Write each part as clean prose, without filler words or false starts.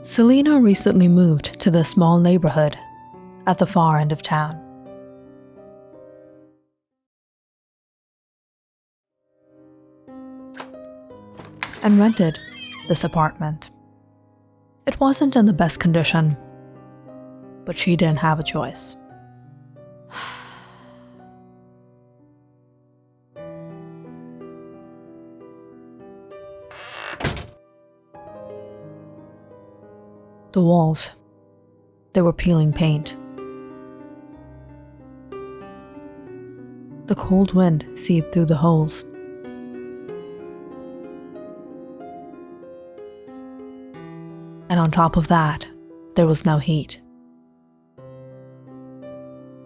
Selena recently moved to this small neighborhood at the far end of town. And rented this apartment. It wasn't in the best condition, but she didn't have a choice. The walls, they were peeling paint. The cold wind seeped through the holes. And on top of that, there was no heat.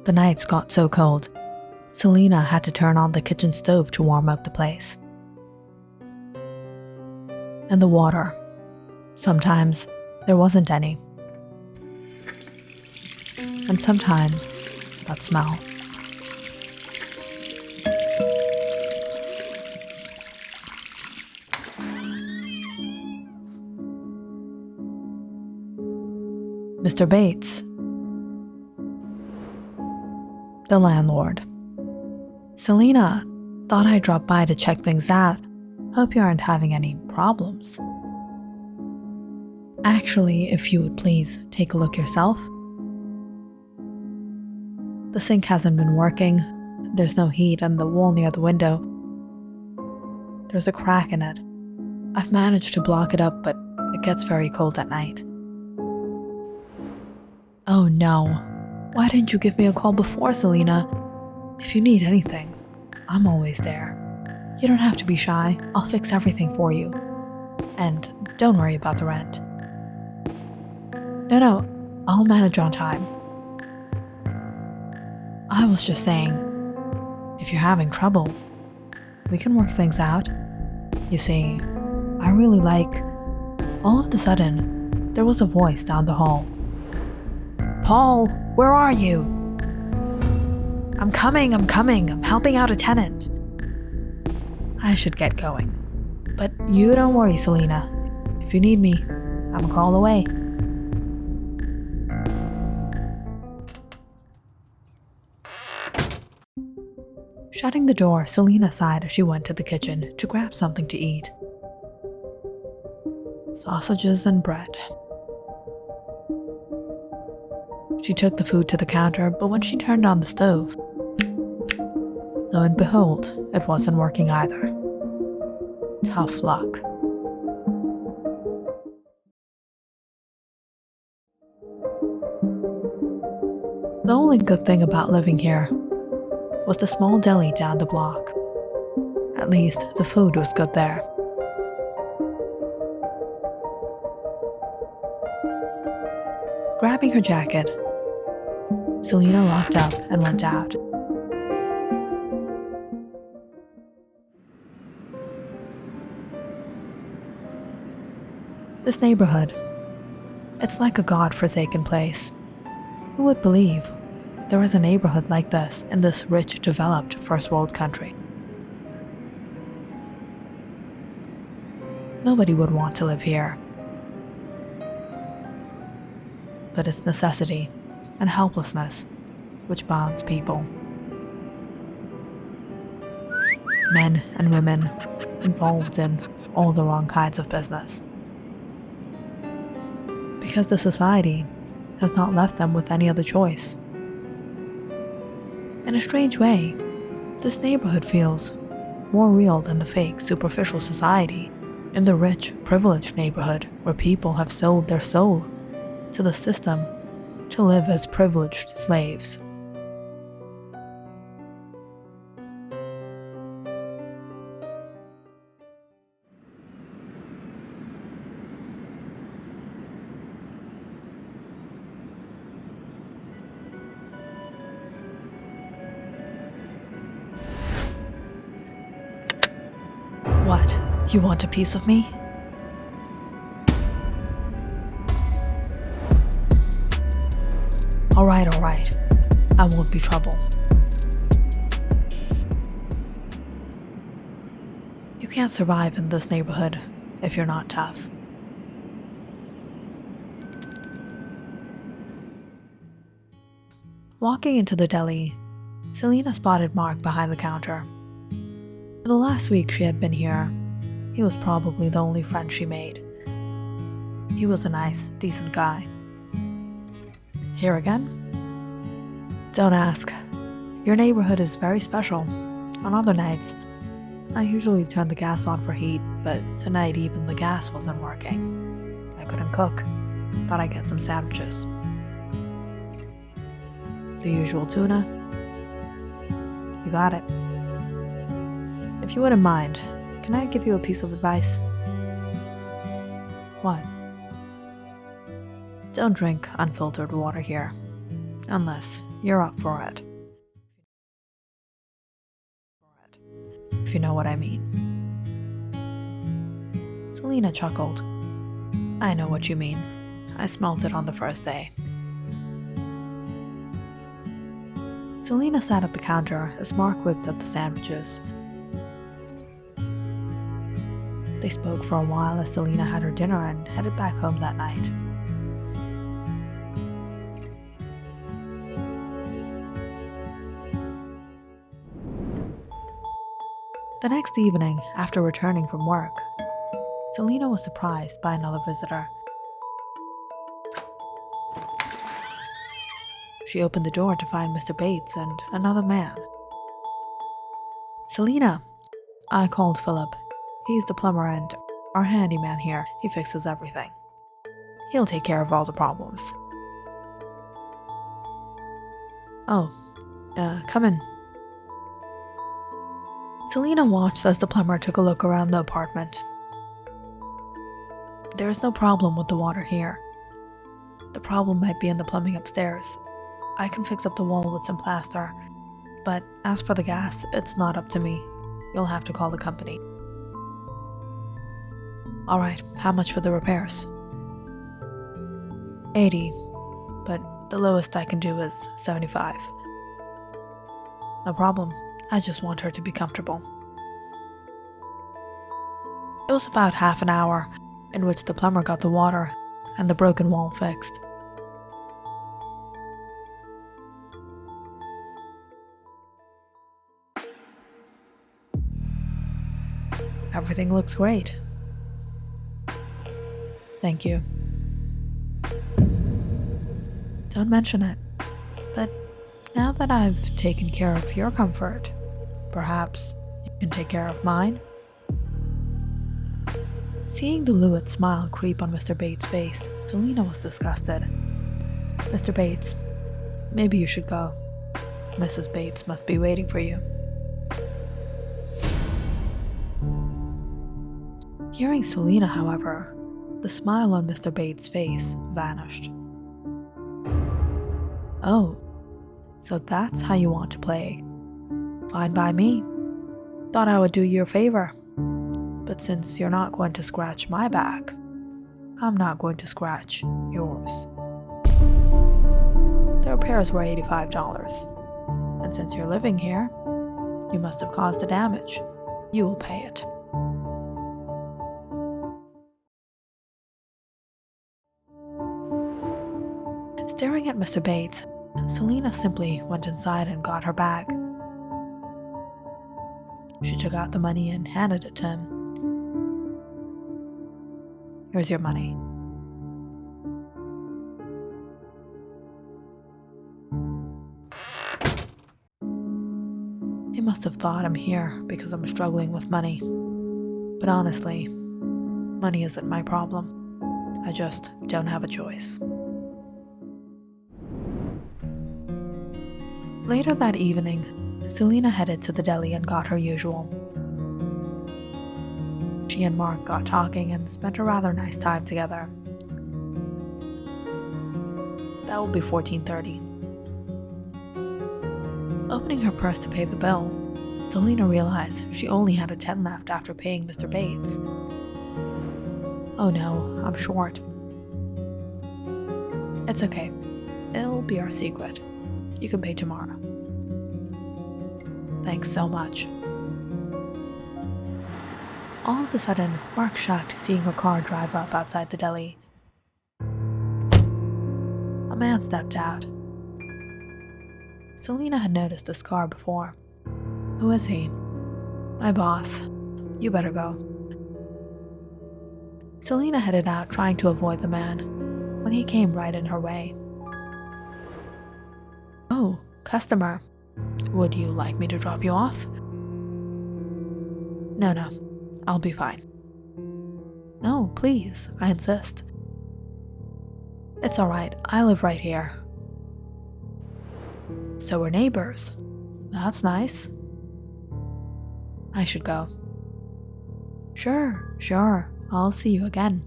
The nights got so cold, Selena had to turn on the kitchen stove to warm up the place. And the water, sometimes there wasn't any. And sometimes that smell. Mr. Bates, the landlord. Selena, thought I'd drop by to check things out. Hope you aren't having any problems. Actually, if you would please take a look yourself. The sink hasn't been working. There's no heat, and the wall near the window, there's a crack in it. I've managed to block it up, but it gets very cold at night. Oh no, why didn't you give me a call before, Selena? If you need anything, I'm always there. You don't have to be shy, I'll fix everything for you. And don't worry about the rent. No, I'll manage on time. I was just saying, if you're having trouble, we can work things out. You see, I really like... All of a sudden, there was a voice down the hall. Paul, where are you? I'm coming, I'm helping out a tenant. I should get going. But you don't worry, Selena. If you need me, I'm a call away. Shutting the door, Selena sighed as she went to the kitchen to grab something to eat. Sausages and bread. She took the food to the counter, but when she turned on the stove, lo and behold, it wasn't working either. Tough luck. The only good thing about living here was the small deli down the block. At least, the food was good there. Grabbing her jacket, Selena locked up and went out. This neighborhood, it's like a god-forsaken place. Who would believe there is a neighborhood like this in this rich, developed first world country? Nobody would want to live here. But it's necessity and helplessness which bonds people. Men and women involved in all the wrong kinds of business. Because the society has not left them with any other choice. In a strange way, this neighborhood feels more real than the fake, superficial society in the rich, privileged neighborhood where people have sold their soul to the system to live as privileged slaves. What? You want a piece of me? All right. I won't be trouble. You can't survive in this neighborhood if you're not tough. Walking into the deli, Selena spotted Mark behind the counter. In the last week she had been here, he was probably the only friend she made. He was a nice, decent guy. Here again? Don't ask. Your neighborhood is very special. On other nights, I usually turn the gas on for heat, but tonight even the gas wasn't working. I couldn't cook. Thought I'd get some sandwiches. The usual tuna? You got it. If you wouldn't mind, can I give you a piece of advice? What? Don't drink unfiltered water here, unless you're up for it. If you know what I mean. Selena chuckled. I know what you mean. I smelt it on the first day. Selena sat at the counter as Mark whipped up the sandwiches. They spoke for a while as Selena had her dinner and headed back home that night. The next evening, after returning from work, Selena was surprised by another visitor. She opened the door to find Mr. Bates and another man. Selena, I called Philip. He's the plumber and our handyman here. He fixes everything. He'll take care of all the problems. Oh, come in. Selena watched as the plumber took a look around the apartment. There's no problem with the water here. The problem might be in the plumbing upstairs. I can fix up the wall with some plaster, but as for the gas, it's not up to me. You'll have to call the company. Alright, how much for the repairs? 80, but the lowest I can do is 75. No problem, I just want her to be comfortable. It was about half an hour in which the plumber got the water and the broken wall fixed. Everything looks great. Thank you. Don't mention it, but now that I've taken care of your comfort, perhaps you can take care of mine? Seeing the lurid smile creep on Mr. Bates' face, Selena was disgusted. Mr. Bates, maybe you should go. Mrs. Bates must be waiting for you. Hearing Selena, however, the smile on Mr. Bates' face vanished. Oh, so that's how you want to play. Fine by me. Thought I would do you a favor. But since you're not going to scratch my back, I'm not going to scratch yours. The repairs were $85, and since you're living here, you must have caused the damage. You will pay it. Staring at Mr. Bates, Selena simply went inside and got her bag. She took out the money and handed it to him. Here's your money. He must have thought I'm here because I'm struggling with money. But honestly, money isn't my problem. I just don't have a choice. Later that evening, Selena headed to the deli and got her usual. She and Mark got talking and spent a rather nice time together. That will be $14.30. Opening her purse to pay the bill, Selena realized she only had a 10 left after paying Mr. Bates. Oh no, I'm short. It's okay. It'll be our secret. You can pay tomorrow. Thanks so much. All of a sudden, Mark shocked seeing a car drive up outside the deli. A man stepped out. Selena had noticed the scar before. Who is he? My boss. You better go. Selena headed out trying to avoid the man when he came right in her way. Oh, customer. Would you like me to drop you off? No, I'll be fine. No, please, I insist. It's alright, I live right here. So we're neighbors. That's nice. I should go. Sure, I'll see you again.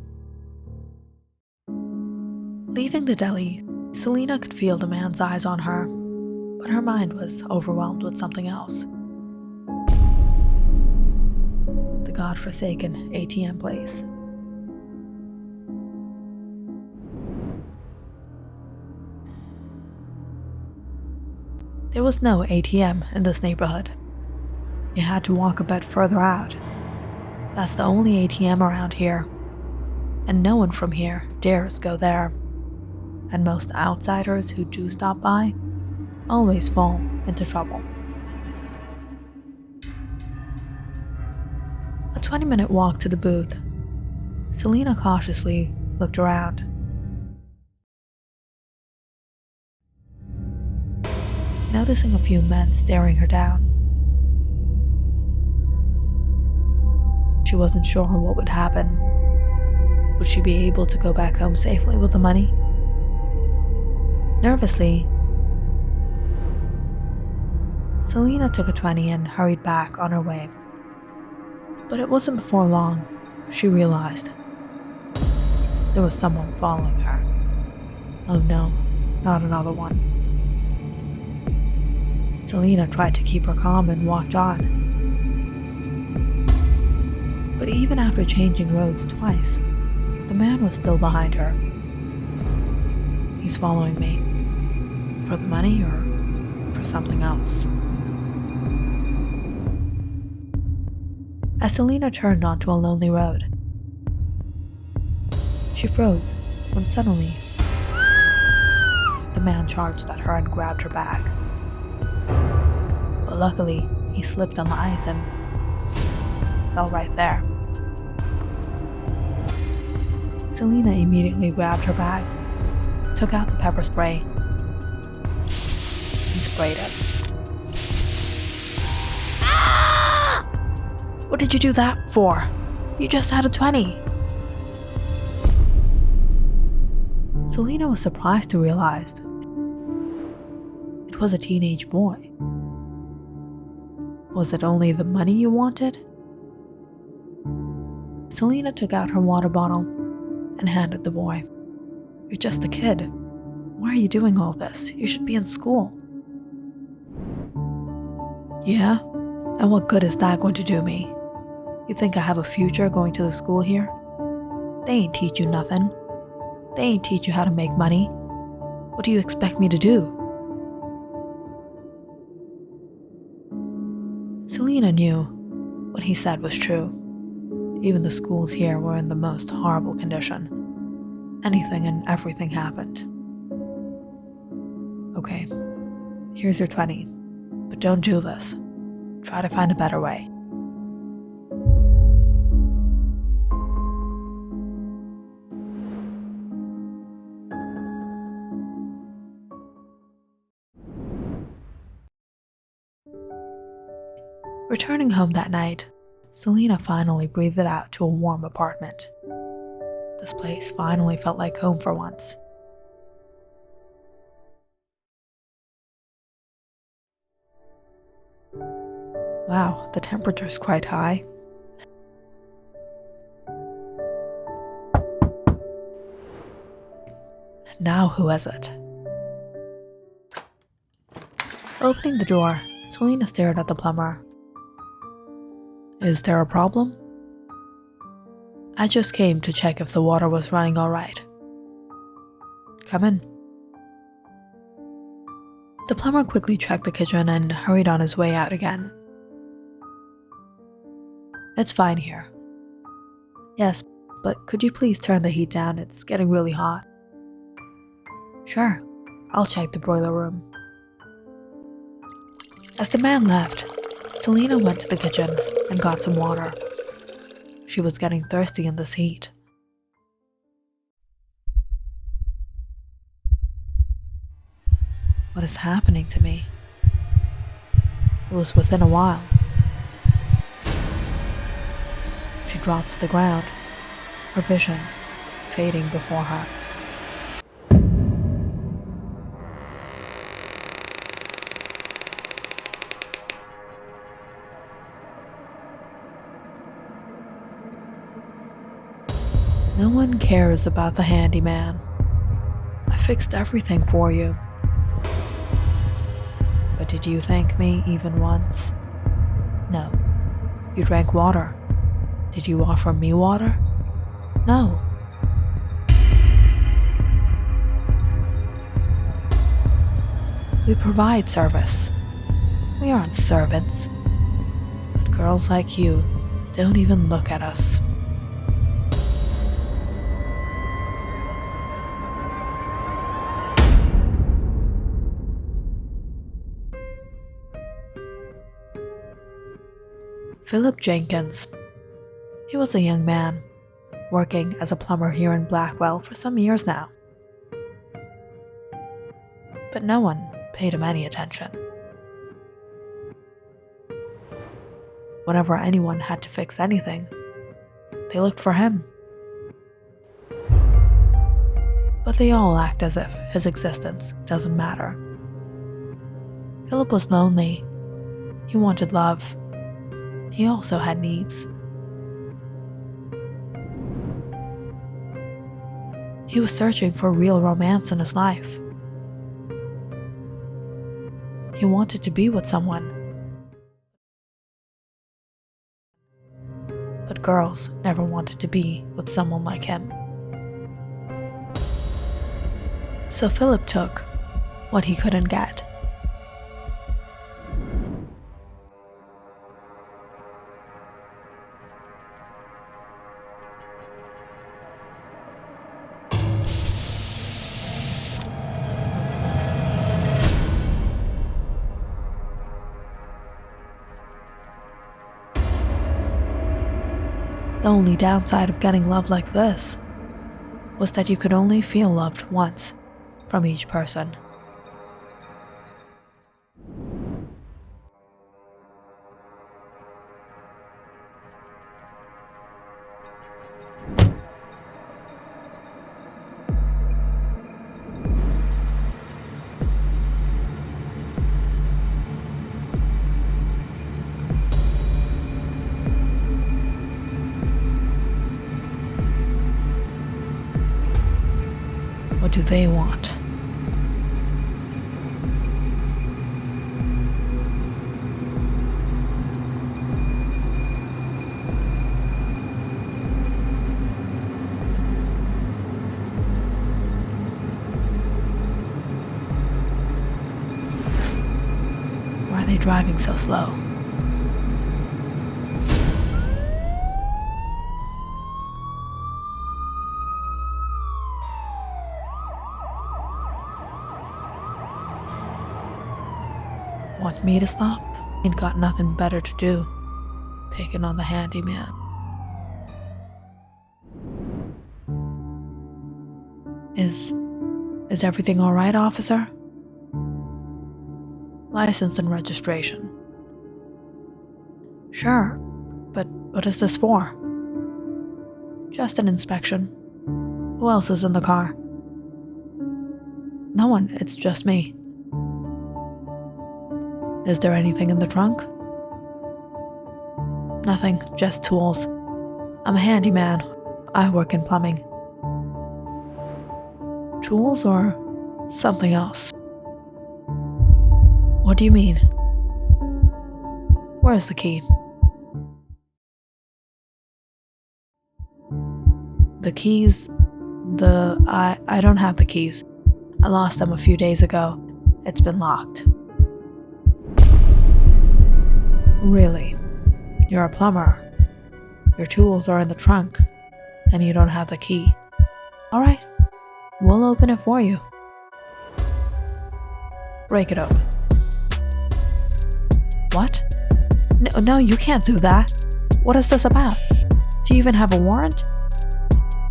Leaving the deli, Selena could feel the man's eyes on her, but her mind was overwhelmed with something else. The godforsaken ATM place. There was no ATM in this neighborhood. You had to walk a bit further out. That's the only ATM around here, and no one from here dares go there. And most outsiders who do stop by always fall into trouble. A 20-minute walk to the booth. Selena cautiously looked around. Noticing a few men staring her down. She wasn't sure what would happen. Would she be able to go back home safely with the money? Nervously, Selena took a 20 and hurried back on her way. But it wasn't before long she realized there was someone following her. Oh no, not another one. Selena tried to keep her calm and walked on. But even after changing roads twice, the man was still behind her. He's following me. For the money or for something else? As Selena turned onto a lonely road, she froze when suddenly the man charged at her and grabbed her bag. But luckily, he slipped on the ice and fell right there. Selena immediately grabbed her bag, took out the pepper spray, and sprayed it. What did you do that for? You just had a 20. Selena was surprised to realize it was a teenage boy. Was it only the money you wanted? Selena took out her water bottle and handed the boy. You're just a kid. Why are you doing all this? You should be in school. Yeah? And what good is that going to do me? You think I have a future going to the school here? They ain't teach you nothing. They ain't teach you how to make money. What do you expect me to do? Selena knew what he said was true. Even the schools here were in the most horrible condition. Anything and everything happened. Okay, here's your 20. But don't do this. Try to find a better way. Returning home that night, Selena finally breathed it out to a warm apartment. This place finally felt like home for once. Wow, the temperature's quite high. Now who is it? Opening the door, Selena stared at the plumber. Is there a problem? I just came to check if the water was running all right. Come in. The plumber quickly checked the kitchen and hurried on his way out again. It's fine here. Yes, but could you please turn the heat down? It's getting really hot. Sure, I'll check the boiler room. As the man left, Selena went to the kitchen and got some water. She was getting thirsty in this heat. What is happening to me? It was within a while. She dropped to the ground, her vision fading before her. No one cares about the handyman. I fixed everything for you. But did you thank me even once? No. You drank water. Did you offer me water? No. We provide service. We aren't servants. But girls like you don't even look at us. Philip Jenkins. He was a young man, working as a plumber here in Blackwell for some years now. But no one paid him any attention. Whenever anyone had to fix anything, they looked for him. But they all act as if his existence doesn't matter. Philip was lonely. He wanted love. He also had needs. He was searching for real romance in his life. He wanted to be with someone. But girls never wanted to be with someone like him. So Philip took what he couldn't get. The only downside of getting love like this was that you could only feel loved once from each person. What do they want? Why are they driving so slow? Want me to stop? Ain't got nothing better to do. Picking on the handyman. Is everything all right, officer? License and registration. Sure, but what is this for? Just an inspection. Who else is in the car? No one, it's just me. Is there anything in the trunk? Nothing, just tools. I'm a handyman. I work in plumbing. Tools or something else? What do you mean? Where's the key? The keys? I don't have the keys. I lost them a few days ago. It's been locked. Really? You're a plumber. Your tools are in the trunk, and you don't have the key. Alright, we'll open it for you. Break it open. What? No, you can't do that. What is this about? Do you even have a warrant?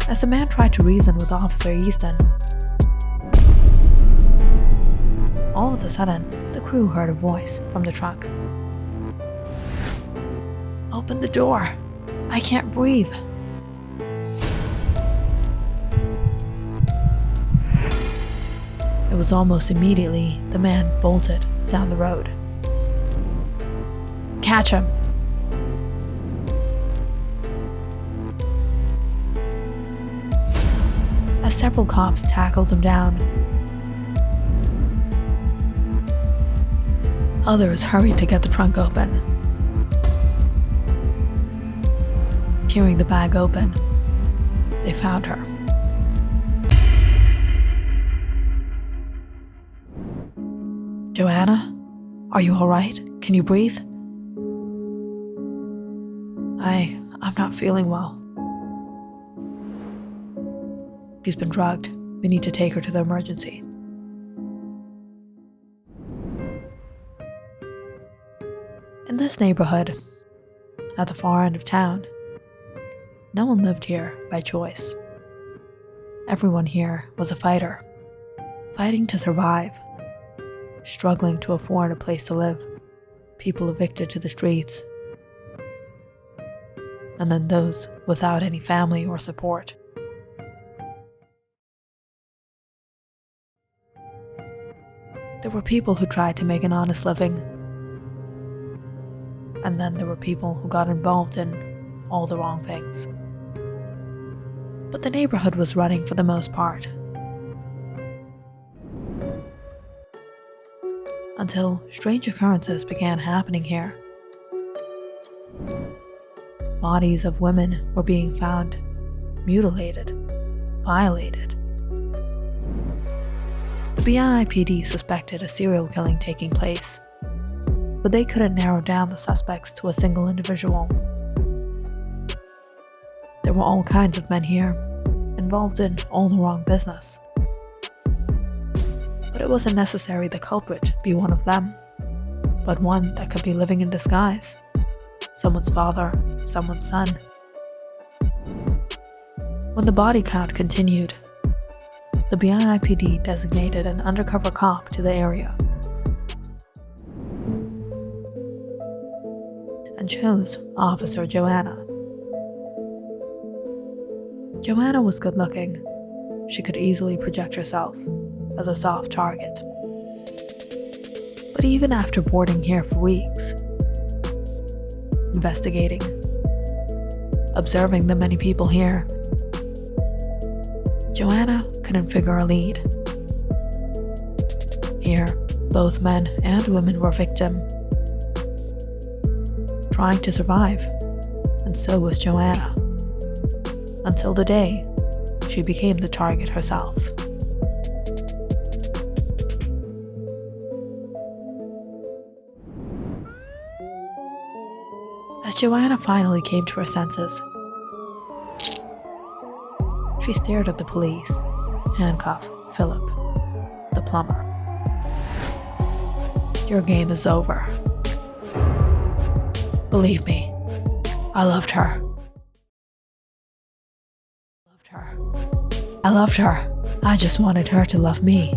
As the man tried to reason with Officer Easton, all of a sudden, the crew heard a voice from the trunk. Open the door. I can't breathe. It was almost immediately the man bolted down the road. Catch him! As several cops tackled him down, others hurried to get the trunk open. Hearing the bag open, they found her. Joanna, are you all right? Can you breathe? I'm not feeling well. She's been drugged. We need to take her to the emergency. In this neighborhood, at the far end of town, no one lived here by choice. Everyone here was a fighter, fighting to survive, struggling to afford a place to live, people evicted to the streets, and then those without any family or support. There were people who tried to make an honest living, and then there were people who got involved in all the wrong things. But the neighborhood was running for the most part, until strange occurrences began happening here. Bodies of women were being found, mutilated, violated. The BIPD suspected a serial killing taking place, but they couldn't narrow down the suspects to a single individual. There were all kinds of men here, involved in all the wrong business. But it wasn't necessary the culprit be one of them, but one that could be living in disguise. Someone's father, someone's son. When the body count continued, the BIPD designated an undercover cop to the area and chose Officer Joanna. Joanna was good-looking. She could easily project herself as a soft target. But even after boarding here for weeks, investigating, observing the many people here, Joanna couldn't figure a lead. Here, both men and women were victims, trying to survive, and so was Joanna, until the day she became the target herself. As Joanna finally came to her senses, she stared at the police, handcuff Philip, the plumber. Your game is over. Believe me, I loved her. I loved her. I just wanted her to love me.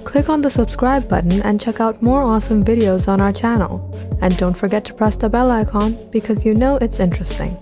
Click on the subscribe button and check out more awesome videos on our channel. And don't forget to press the bell icon because you know it's interesting.